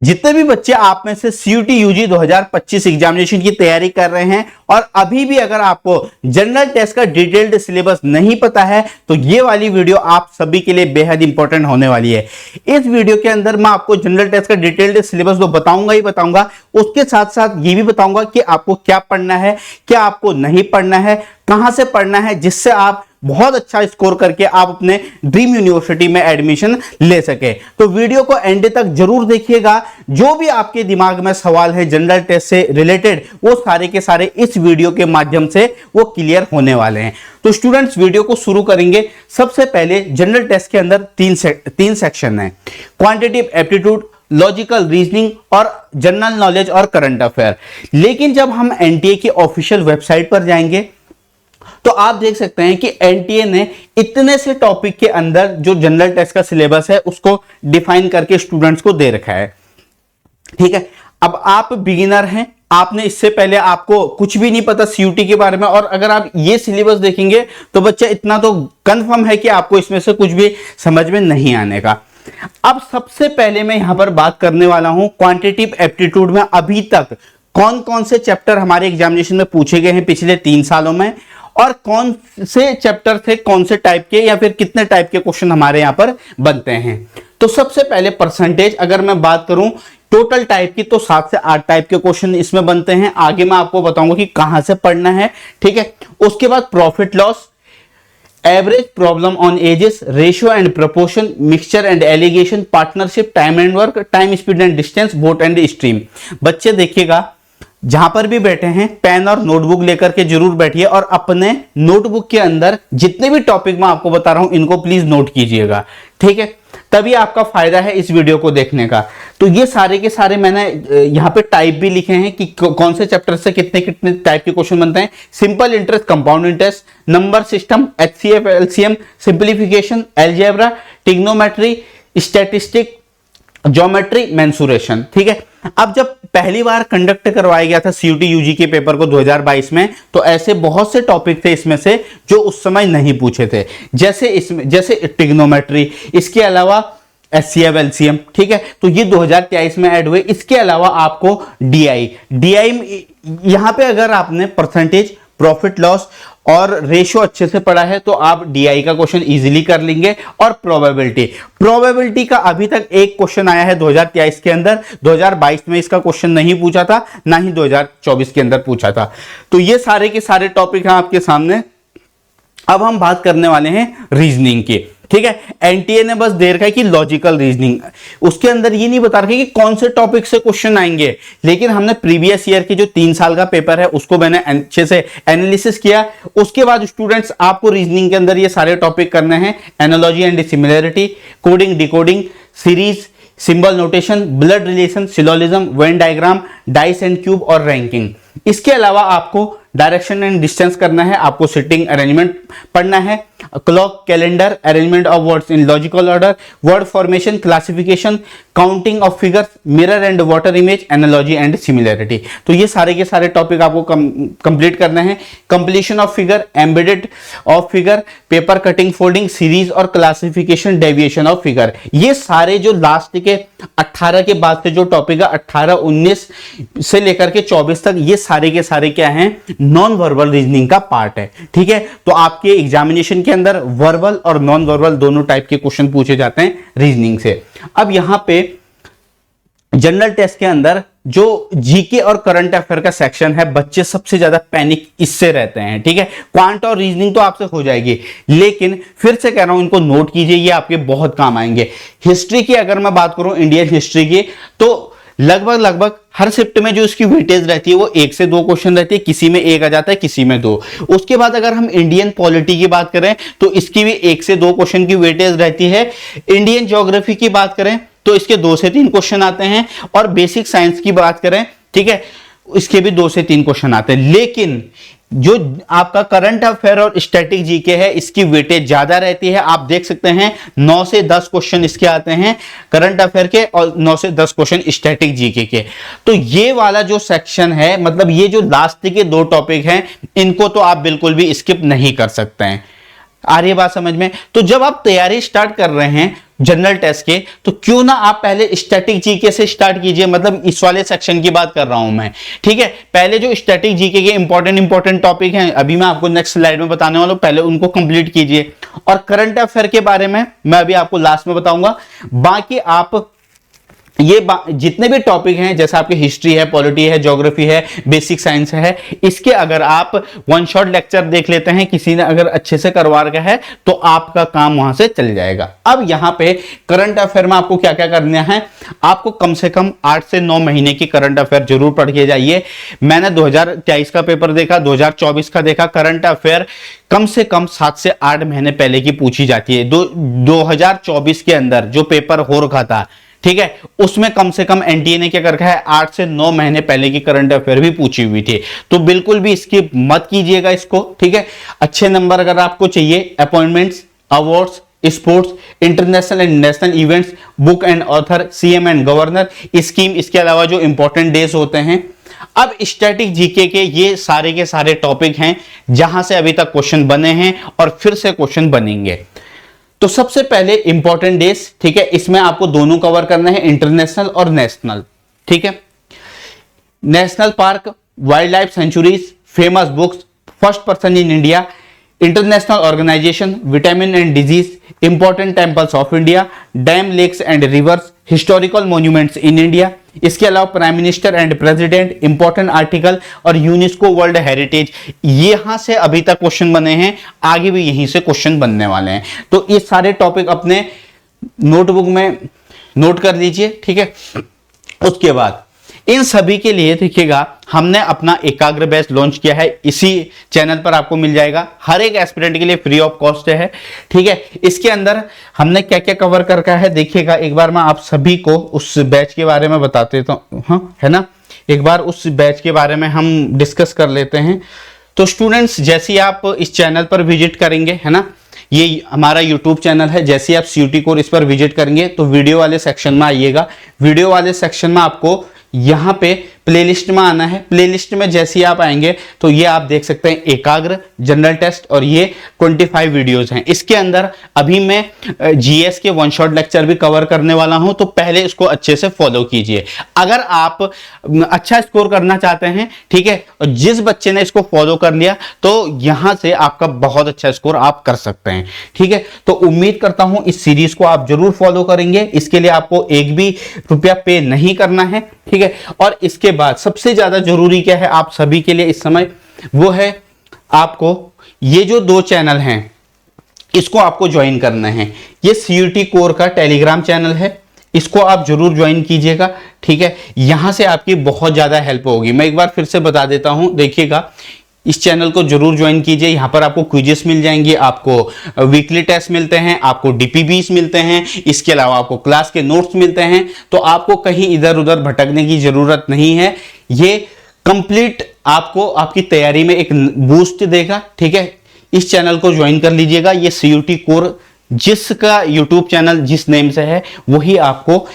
जितने भी बच्चे आप में से सीयूटी यूजी 2025 एग्जामिनेशन की तैयारी कर रहे हैं और अभी भी अगर आपको जनरल टेस्ट का डिटेल्ड सिलेबस नहीं पता है तो ये वाली वीडियो आप सभी के लिए बेहद इंपॉर्टेंट होने वाली है। इस वीडियो के अंदर मैं आपको जनरल टेस्ट का डिटेल्ड सिलेबस तो बताऊंगा ही बताऊंगा, उसके साथ साथ ये भी बताऊंगा कि आपको क्या पढ़ना है, क्या आपको नहीं पढ़ना है, कहां से पढ़ना है, जिससे आप बहुत अच्छा स्कोर करके आप अपने ड्रीम यूनिवर्सिटी में एडमिशन ले सके। तो वीडियो को एंड तक जरूर देखिएगा। जो भी आपके दिमाग में सवाल है जनरल टेस्ट से रिलेटेड वो सारे के सारे इस वीडियो के माध्यम से वो क्लियर होने वाले हैं। तो स्टूडेंट्स वीडियो को शुरू करेंगे। सबसे पहले जनरल टेस्ट के अंदर तीन सेक्शन है, क्वांटिटेटिव एप्टीट्यूड, लॉजिकल रीजनिंग और जनरल नॉलेज और करंट अफेयर। लेकिन जब हम एनटीए की ऑफिशियल वेबसाइट पर जाएंगे तो आप देख सकते हैं कि एनटीए ने इतने से टॉपिक के अंदर जो जनरल टेस्ट का सिलेबस है उसको डिफाइन करके स्टूडेंट्स को दे रखा है। ठीक है, अब आप बिगिनर हैं, आपने इससे पहले आपको कुछ भी नहीं पता सीयूटी के बारे में, और अगर आप ये सिलेबस देखेंगे तो बच्चा इतना तो कंफर्म है कि आपको इसमें से कुछ भी समझ में नहीं आने का। अब सबसे पहले मैं यहां पर बात करने वाला हूं क्वांटिटेटिव एप्टीट्यूड में अभी तक कौन कौन से चैप्टर हमारे एग्जामिनेशन में पूछे गए हैं पिछले 3 सालों में, और कौन से चैप्टर थे, कौन से टाइप के या फिर कितने टाइप के क्वेश्चन हमारे यहां पर बनते हैं। तो सबसे पहले परसेंटेज अगर मैं बात करूं टोटल टाइप की तो 7 से 8 टाइप के क्वेश्चन इसमें बनते हैं। आगे मैं आपको बताऊंगा कि कहां से पढ़ना है। ठीक है, उसके बाद profit loss, average, problem on edges, ratio and proportion, mixture and allegation, partnership, time and work, time speed and distance, boat and stream. बच्चे देखिएगा जहां पर भी बैठे हैं पेन और नोटबुक लेकर के जरूर बैठिए और अपने नोटबुक के अंदर जितने भी टॉपिक मैं आपको बता रहा हूं इनको प्लीज नोट कीजिएगा। ठीक है, तभी आपका फायदा है इस वीडियो को देखने का। तो ये सारे के सारे मैंने यहां पे टाइप भी लिखे हैं कि कौन से चैप्टर से कितने कितने टाइप के क्वेश्चन बनते हैं। Simple interest, compound interest, number system, HCF, LCM, simplification, algebra, trigonometry, statistic, geometry, mensuration. ठीक है, अब जब पहली बार कंडक्ट करवाया गया था सीयूटी यूजी के पेपर को 2022 में तो ऐसे बहुत से टॉपिक थे इसमें से जो उस समय नहीं पूछे थे, जैसे ट्रिग्नोमेट्री, इसके अलावा एचसीएफ, एलसीएम। ठीक है, तो ये 2023 में ऐड हुए। इसके अलावा आपको डीआई यहां पे अगर आपने परसेंटेज, प्रॉफिट लॉस और रेशियो अच्छे से पढ़ा है तो आप डीआई का क्वेश्चन इजीली कर लेंगे। और प्रोबेबिलिटी का अभी तक एक क्वेश्चन आया है 2023 के अंदर, 2022 में इसका क्वेश्चन नहीं पूछा था, ना ही 2024 के अंदर पूछा था। तो ये सारे के सारे टॉपिक हैं आपके सामने। अब हम बात करने वाले हैं रीजनिंग की। ठीक है, एनटीए ने बस दे रखा है कि लॉजिकल रीजनिंग, उसके अंदर ये नहीं बता रखा कि कौन से टॉपिक से क्वेश्चन आएंगे। लेकिन हमने प्रीवियस ईयर की जो 3 साल का पेपर है उसको मैंने अच्छे से एनालिसिस किया। उसके बाद स्टूडेंट्स आपको रीजनिंग के अंदर ये सारे टॉपिक करने हैं, analogy and similarity, coding, decoding, series, symbol notation, blood relation, syllogism, Venn diagram, dice and cube और रैंकिंग। इसके अलावा आपको डायरेक्शन एंड डिस्टेंस करना है, आपको सिटिंग अरेंजमेंट पढ़ना है, clock, calendar, arrangement of words in logical order, word formation, classification, counting of figures, mirror and water image, analogy and similarity. तो ये सारे के सारे टॉपिक आपको कंप्लीट करने हैं। Completion of figure, embedded of figure, paper cutting, folding, series और classification, deviation of figure. ये सारे जो लास्ट के 18 के बाद से जो टॉपिक है 18, 19 से लेकर के 24 तक, ये सारे के सारे क्या हैं, नॉन वर्बल रीजनिंग का पार्ट है। ठीक है, तो आपके एग्जामिनेशन के अंदर वर्बल और नॉन वर्बल दोनों टाइप के क्वेश्चन पूछे जाते हैं रीजनिंग से। अब यहां पे जनरल टेस्ट के अंदर जो जीके और करंट अफेयर का सेक्शन है, बच्चे सबसे ज्यादा पैनिक इससे रहते हैं। ठीक है, क्वांट और रीजनिंग तो आपसे हो जाएगी, लेकिन फिर से कह रहा हूं इनको नोट कीजिए, ये आपके बहुत काम आएंगे। हिस्ट्री की अगर मैं बात करूं, इंडियन हिस्ट्री की, तो लगभग हर शिफ्ट में जो इसकी वेटेज रहती है वो 1 से 2 क्वेश्चन रहती है, किसी में 1 आ जाता है, किसी में 2। उसके बाद अगर हम इंडियन पॉलिटी की बात करें तो इसकी भी 1 से 2 क्वेश्चन की वेटेज रहती है। इंडियन ज्योग्राफी की बात करें तो इसके 2 से 3 क्वेश्चन आते हैं, और बेसिक साइंस की बात करें, ठीक है, इसके भी 2 से 3 क्वेश्चन आते हैं। लेकिन जो आपका करंट अफेयर और स्टैटिक जीके है इसकी वेटेज ज्यादा रहती है। आप देख सकते हैं 9 से 10 क्वेश्चन इसके आते हैं करंट अफेयर के, और 9 से 10 क्वेश्चन स्टैटिक जीके के। तो ये वाला जो सेक्शन है, मतलब ये जो लास्ट के 2 टॉपिक हैं, इनको तो आप बिल्कुल भी स्किप नहीं कर सकते हैं। आ रही है बात समझ में? तो जब आप तैयारी स्टार्ट कर रहे हैं जनरल टेस्ट के, तो क्यों ना आप पहले स्टैटिक जीके से स्टार्ट कीजिए। मतलब इस वाले सेक्शन की बात कर रहा हूं मैं, ठीक है। पहले जो स्टैटिक जीके के इंपॉर्टेंट टॉपिक हैं, अभी मैं आपको नेक्स्ट स्लाइड में बताने वाला हूं, पहले उनको कंप्लीट कीजिए। और करंट अफेयर के बारे में मैं अभी आपको लास्ट में बताऊंगा। बाकी आप ये जितने भी टॉपिक हैं, जैसे आपकी हिस्ट्री है, पॉलिटी है, ज्योग्राफी है, बेसिक साइंस है, इसके अगर आप वन शॉट लेक्चर देख लेते हैं, किसी ने अगर अच्छे से करवा रखा है, तो आपका काम वहां से चल जाएगा। अब यहां पे करंट अफेयर में आपको क्या क्या करना है, आपको कम से कम 8 से 9 महीने की करंट अफेयर जरूर पढ़ के जाइए। मैंने 2023 का पेपर देखा, 2024 का देखा, करंट अफेयर कम से कम 7 से 8 महीने पहले की पूछी जाती है। 2024 के अंदर जो पेपर हो रखा था, ठीक है, उसमें कम से कम एनटीए ने क्या कर रखा है, 8 से 9 महीने पहले की करंट अफेयर भी पूछी हुई थी। तो बिल्कुल भी स्किप मत कीजिएगा इसको, ठीक है। अच्छे नंबर अगर आपको चाहिए, appointments, awards, sports, international and national events, book and author, CM and governor scheme, इसके अलावा जो इंपॉर्टेंट डेज होते हैं। अब स्टैटिक जीके के ये सारे के सारे टॉपिक हैं जहां से अभी तक क्वेश्चन बने हैं और फिर से क्वेश्चन बनेंगे। तो सबसे पहले इंपॉर्टेंट डेज, ठीक है, इसमें आपको दोनों कवर करना है, इंटरनेशनल और नेशनल, ठीक है। National park, wild life sanctuaries, famous books, first person in India, international organisation, vitamin and disease, important temples of India, dam, lakes and rivers, historical monuments in India. इसके अलावा prime minister and president, important article और UNESCO world heritage. यहां से अभी तक question बने हैं, आगे भी यहीं से क्वेश्चन बनने वाले हैं। तो ये सारे टॉपिक अपने नोटबुक में नोट कर लीजिए, ठीक है। उसके बाद इन सभी के लिए देखिएगा, हमने अपना एकाग्र बैच लॉन्च किया है, इसी चैनल पर आपको मिल जाएगा। हर एक एस्पिरेंट के लिए फ्री ऑफ कॉस्ट है, ठीक है। इसके अंदर हमने क्या क्या कवर कर रखा है देखिएगा। एक बार मैं आप सभी को उस बैच के बारे में बता देता हूं, हाँ, है ना। एक बार उस बैच के बारे में हम डिस्कस कर लेते हैं। तो स्टूडेंट्स, जैसे ही आप इस चैनल पर विजिट करेंगे, है ना, ये हमारा YouTube चैनल है, जैसे ही आप CUET कोर इस पर विजिट करेंगे तो वीडियो वाले सेक्शन में आइएगा। वीडियो वाले सेक्शन में आपको यहां पे प्लेलिस्ट में आना है। प्लेलिस्ट में जैसे ही आप आएंगे तो ये आप देख सकते हैं एकाग्र, जनरल टेस्ट और ये 25 वीडियोस हैं। इसके अंदर अभी मैं जीएस के वन शॉट लेक्चर भी कवर करने वाला हूं, तो पहले इसको अच्छे से फॉलो कीजिए। अगर आप अच्छा स्कोर करना चाहते हैं, ठीक है, और जिस बच्चे ने इसको फॉलो कर लिया तो यहां से आपका बहुत अच्छा स्कोर आप कर सकते हैं, ठीक है। तो उम्मीद करता हूं इस सीरीज को आप जरूर फॉलो करेंगे। इसके लिए आपको एक भी रुपया पे नहीं करना है, ठीक है। और इसके बाद सबसे ज्यादा जरूरी क्या है आप सभी के लिए इस समय, वो है आपको ये जो 2 चैनल हैं इसको आपको ज्वाइन करना है। ये CUET कोर का टेलीग्राम चैनल है, इसको आप जरूर ज्वाइन कीजिएगा, ठीक है। यहां से आपकी बहुत ज्यादा हेल्प होगी। मैं एक बार फिर से बता देता हूं, देखिएगा, इस चैनल को जरूर ज्वाइन कीजिए। यहां पर आपको क्विजेस मिल जाएंगे, आपको वीकली टेस्ट मिलते हैं, आपको DPBs मिलते हैं, इसके अलावा आपको क्लास के नोट्स मिलते हैं। तो आपको कहीं इधर उधर भटकने की जरूरत नहीं है। ये कंप्लीट आपको आपकी तैयारी में एक बूस्ट देगा, ठीक है। इस चैनल को ज्वाइन कर लीजिएगा। ये CUET कोर जिसका YouTube चैनल जिस नेम से है वही आपको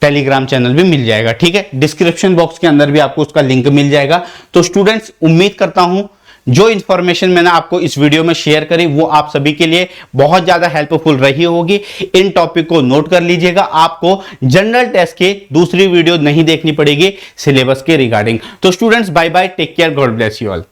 टेलीग्राम चैनल भी मिल जाएगा, ठीक है। डिस्क्रिप्शन बॉक्स के अंदर भी आपको उसका लिंक मिल जाएगा। तो स्टूडेंट्स, उम्मीद करता हूं जो इंफॉर्मेशन मैंने आपको इस वीडियो में शेयर करी वो आप सभी के लिए बहुत ज्यादा हेल्पफुल रही होगी। इन टॉपिक को नोट कर लीजिएगा। आपको जनरल टेस्ट के दूसरी वीडियो नहीं देखनी पड़ेगी सिलेबस के रिगार्डिंग। तो students, bye bye, take care, God bless you all.